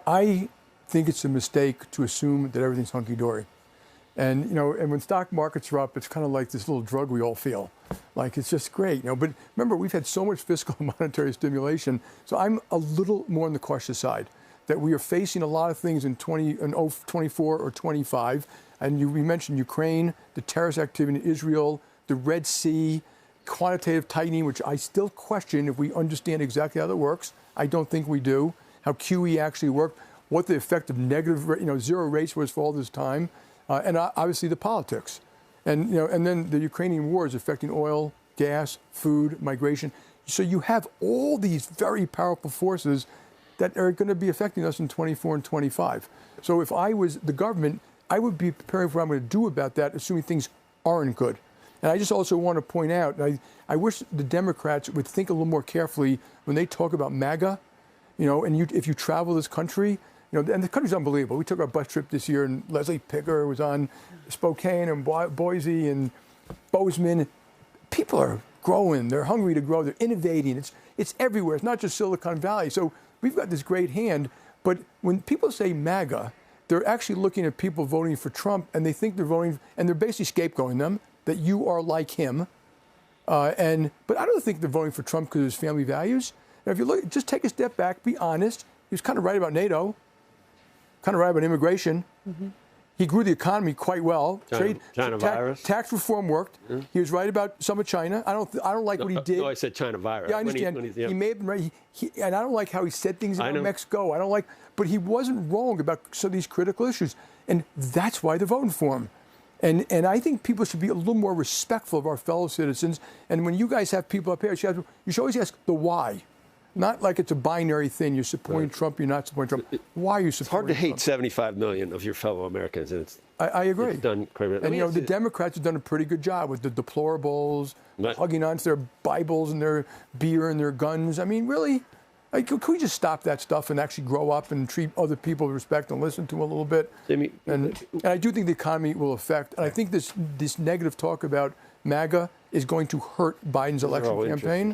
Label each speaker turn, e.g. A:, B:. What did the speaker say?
A: I think it's a mistake to assume that everything's hunky-dory. And, and when stock markets are up, it's kind of like this little drug we all feel. Like, it's just great, But remember, we've had so much fiscal and monetary stimulation. So I'm a little more on the cautious side, that we are facing a lot of things in 24 or 25. And we mentioned Ukraine, the terrorist activity in Israel, the Red Sea, quantitative tightening, which I still question if we understand exactly how that works. I don't think we do. How QE actually worked, what the effect of negative, zero rates was for all this time. And obviously the politics, and then the Ukrainian war is affecting oil, gas, food, migration. So you have all these very powerful forces that are going to be affecting us in 24 and 25. So if I was the government, I would be preparing for what I'm going to do about that, assuming things aren't good. And I just also want to point out, I wish the Democrats would think a little more carefully when they talk about MAGA, and if you travel this country. And the country's unbelievable. We took our bus trip this year, and Leslie Picker was on Spokane and Boise and Bozeman. People are growing. They're hungry to grow. They're innovating. It's everywhere. It's not just Silicon Valley. So we've got this great hand. But when people say MAGA, they're actually looking at people voting for Trump, and they think they're voting, and they're basically scapegoating them, that you are like him. But I don't think they're voting for Trump because of his family values. Now, if you look, just take a step back, be honest. He was kind of right about NATO. Kind of right about immigration. Mm-hmm. He grew the economy quite well.
B: China virus.
A: Tax reform worked. Mm-hmm. He was right about some of China. I don't like what he did.
B: No, I said China virus.
A: Yeah, I understand. He may have been right. And I don't like how he said things about Mexico. I don't like, but he wasn't wrong about some of these critical issues. And that's why they're voting for him. And I think people should be a little more respectful of our fellow citizens. And when you guys have people up here, you should always ask the why. Not like it's a binary thing. You're supporting Trump, you're not supporting Trump. Why are you supporting Trump?
B: It's hard to hate 75 million of your fellow Americans. And
A: I agree.
B: It's done crazy.
A: And, the Democrats have done a pretty good job with the deplorables, hugging onto their Bibles and their beer and their guns. I mean, really, could we just stop that stuff and actually grow up and treat other people with respect and listen to them a little bit? And I do think the economy will affect, and I think this negative talk about MAGA is going to hurt Biden's election campaign.